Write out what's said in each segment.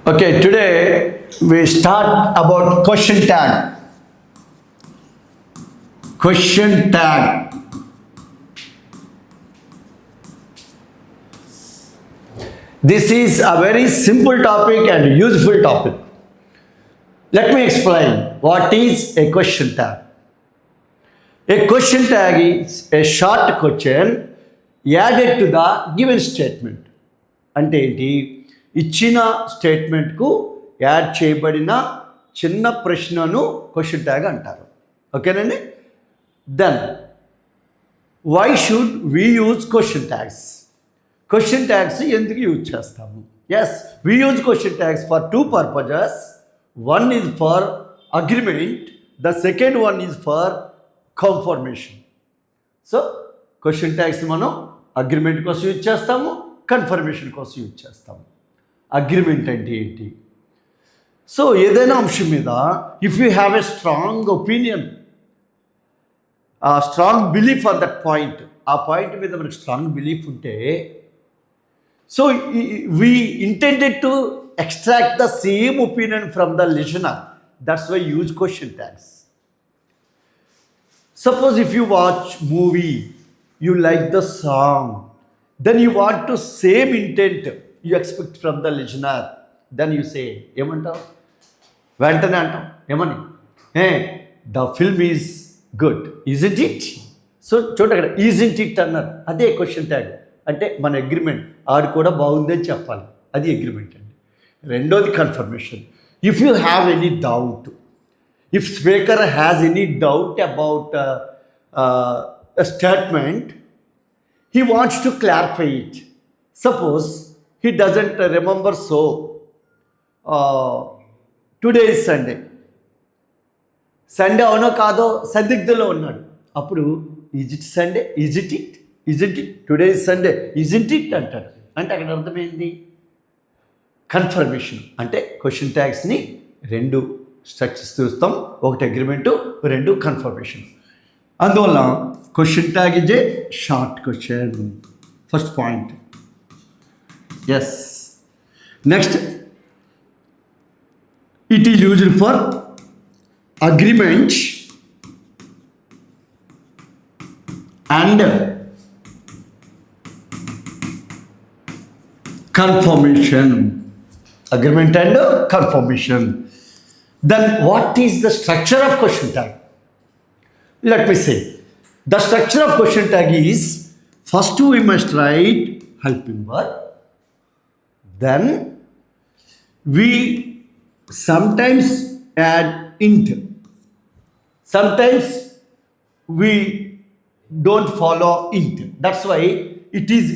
Okay, today we start about question tag. Question tag. This is a very simple topic and useful topic. Let me explain what is a question tag. A question tag is a short question added to the given statement. అంటే ఏంటి, ఇచ్చిన స్టేట్మెంట్కు add చేయబడిన చిన్న ప్రశ్నను question tag అంటారు. ఓకేనండి. Then why should we use question tags? Question tags ఎందుకు use చేస్తాము? Yes, we use question tags for two purposes. One is for agreement, the second one is for confirmation. So question tags మనం agreement కోసం use చేస్తాము, confirmation కోసం use చేస్తాము. Agreement అంటే ఏంటి? So ఏదైనా అంశం మీద if you have a strong opinion, a strong belief on that point, ఆ పాయింట్ మీద మనకు స్ట్రాంగ్ బిలీఫ్ ఉంటే, so we intended to extract the same opinion from the listener. That's why use question tags. Suppose if you watch movie, you like the song, then you want to same intent you expect from the listener, then you say ఏమంటావు? వెంటనే అంటాం ఏమని, the film is good, isn't it? So చూడ అక్కడ isn't it అన్నారు, అదే question tag. అంటే మన అగ్రిమెంట్, ఆడు కూడా బాగుందని చెప్పాలి, అది అగ్రిమెంట్ అండి. రెండోది confirmation. If you have any doubt, if speaker has any doubt about a statement, he wants to clarify it. Suppose he doesn't remember, so today is Sunday. Sunday అవునో కాదో సందిగ్ధంలో ఉన్నాడు. అప్పుడు is it Sunday, is it it, isn't it, today is Sunday, isn't it అంటాడు. అంటే అక్కడ అర్థమైంది confirmation. అంటే క్వశ్చన్ ట్యాగ్స్ని రెండు స్ట్రక్చర్స్ చూస్తాం, ఒకటి అగ్రిమెంటు, రెండు కన్ఫర్మేషన్. అందువల్ల question tag is a short question, first point. Yes, next it is used for agreement and confirmation. Agreement and confirmation. Then what is the structure of question tag? Let me say, the structure of question tag is, first we must write helping verb, then we sometimes add int, sometimes we don't follow int, that's why it is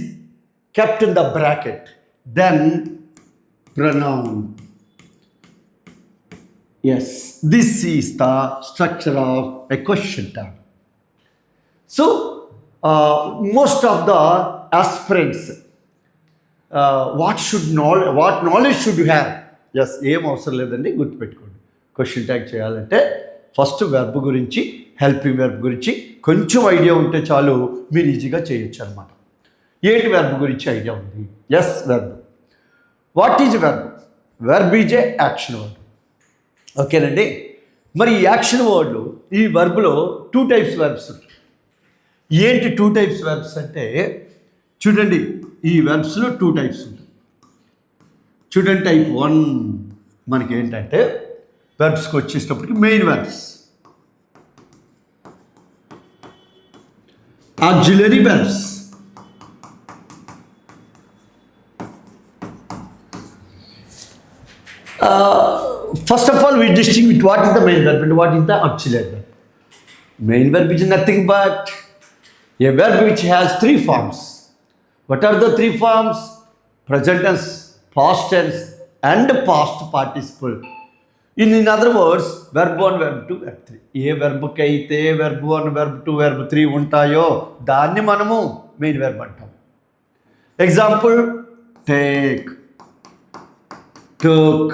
kept in the bracket. Then pronoun. Yes, this is the structure of a question tag. So, most of the aspirants, what knowledge should you have? Yes, ఏం అవసరం లేదండి, గుర్తుపెట్టుకోండి. Question tag చేయాలంటే first verb గురించి, helping verb గురించి కొంచెం idea ఉంటే చాలు, మీరు ఈజీగా చేయొచ్చు అనమాట. ఏంటి వెర్బ్ గురించి ఐడియా ఉంది? Yes, verb. What is verb? Verb is a action word. ఓకేనండి. మరి ఈ యాక్షన్ వర్డ్లు, ఈ వర్బ్లో టూ టైప్స్ వెర్బ్స్ ఉంటాయి. ఏంటి టూ టైప్స్ వెర్బ్స్ అంటే, చూడండి ఈ వెర్బ్స్లో టూ టైప్స్ ఉంటాయి. చూడండి, టైప్ 1 మనకి ఏంటంటే వెర్బ్స్కి వచ్చేటప్పటికి main verbs, auxiliary verbs, first of all we distinguish what is the main verb and what is the auxiliary verb. Main verb is nothing but a verb which has three forms. What are the three forms? Present tense, past tense and past participle. In other words, verb 1, verb 2, verb 3. ఏ వెర్బ్కి అయితే verb 1, verb 2, verb 3 ఉంటాయో దాన్ని మనము main verb అంటాం. Example, take, took,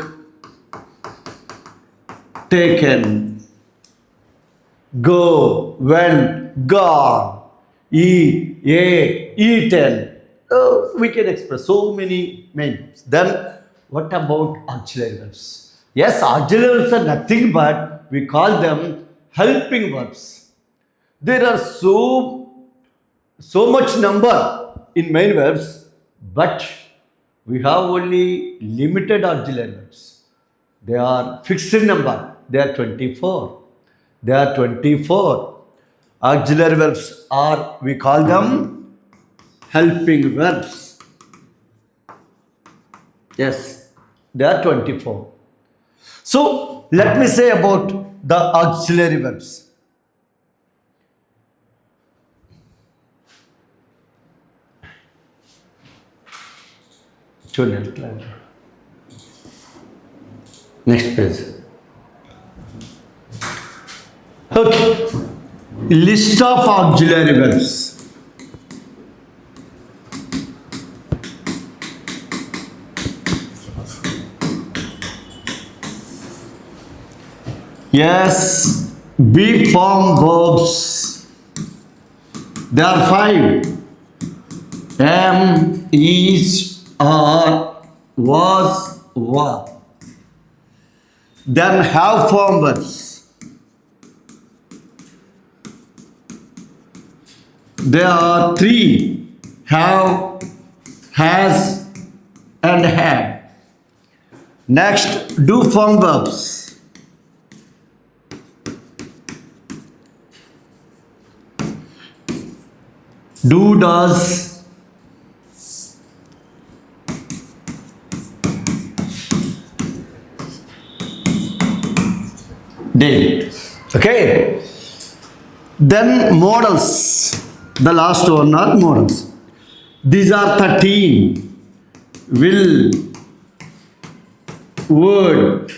taken, go, went, gone, eat, ate, eaten. We can express so many names. Then what about auxiliary verbs? Yes, auxiliary verbs are nothing but we call them helping verbs. There are so much number in main verbs, but we have only limited auxiliary verbs. They are fixed number. They are 24. They are 24. Auxiliary verbs are, we call them helping verbs. Yes, they are 24. So let me say about the auxiliary verbs. Next page. Okay. List of auxiliary verbs. Yes, B form verbs. There are 5. Am, is, are, was, were. Then have form verbs. There are 3. Have, has, and had. Next, do form verbs. Do, does, did. Okay. Then modals. The last one are modals. These are 13. Will, would,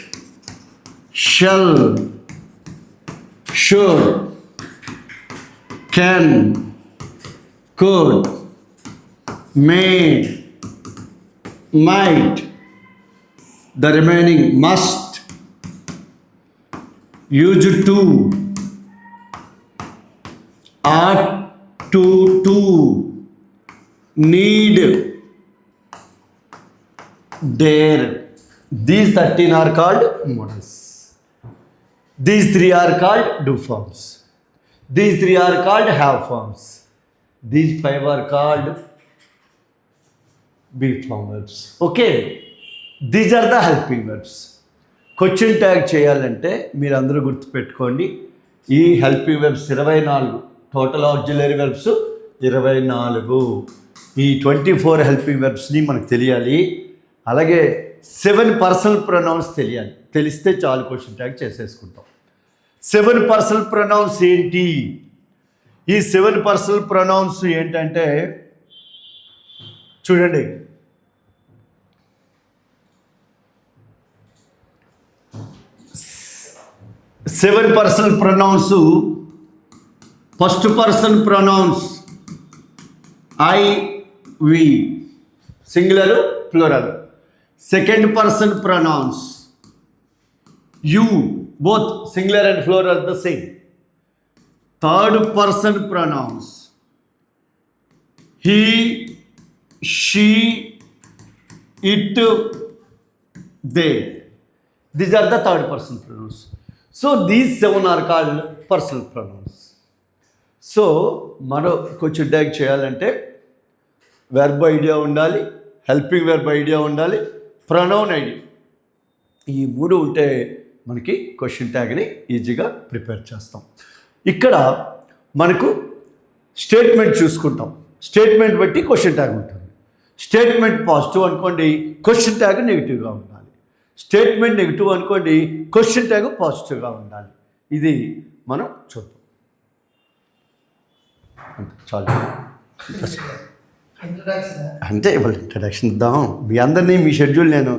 shall, should, can, could, may, might. The remaining must, used to, ought to, need, dare. These 13 are called modals. These 3 are called do forms. These 3 are called have forms. These 5 are called be form verbs. Okay. These are the helping verbs. Question tag చేయాలంటే మీరు అందరూ గుర్తుపెట్టుకోండి. ఈ helping verbs 24. Total auxiliary verbs 24. ఈ 24 helping వెర్బ్స్ని మనకు తెలియాలి. అలాగే 7 personal pronounce తెలియాలి. తెలిస్తే చాలు క్వశ్చన్ ట్యాగ్ చేసేసుకుంటాం. 7 పర్సనల్ ప్రొనౌన్స్ ఏంటి? ఈ 7 పర్సనల్ ప్రొనౌన్స్ ఏంటంటే చూడండి. Seven personal pronouns. First person pronouns I, we, singular, plural. Second person pronouns you, both singular and plural the same. Third person pronouns he, she, it, they. These are the third person pronouns. So these 7 are called personal pronouns. So మనం కొంచెం tag చేయాలంటే verb idea ఉండాలి, helping verb idea ఉండాలి, pronoun idea. ఈ 3 ఉంటే మనకి question ట్యాగ్ని ఈజీగా prepare చేస్తాం. ఇక్కడ మనకు స్టేట్మెంట్ చూసుకుంటాం. స్టేట్మెంట్ బట్టి క్వశ్చన్ ట్యాగ్ ఉంటుంది. స్టేట్మెంట్ పాజిటివ్ అనుకోండి, క్వశ్చన్ ట్యాగ్ నెగిటివ్గా ఉండాలి. స్టేట్మెంట్ నెగిటివ్ అనుకోండి, క్వశ్చన్ ట్యాగ్ పాజిటివ్గా ఉండాలి. ఇది మనం చూద్దాం. చాలు అంతే. ఇవాళ ఇంట్రడక్షన్ ఇద్దాం. మీ అందరినీ మీ షెడ్యూల్ నేను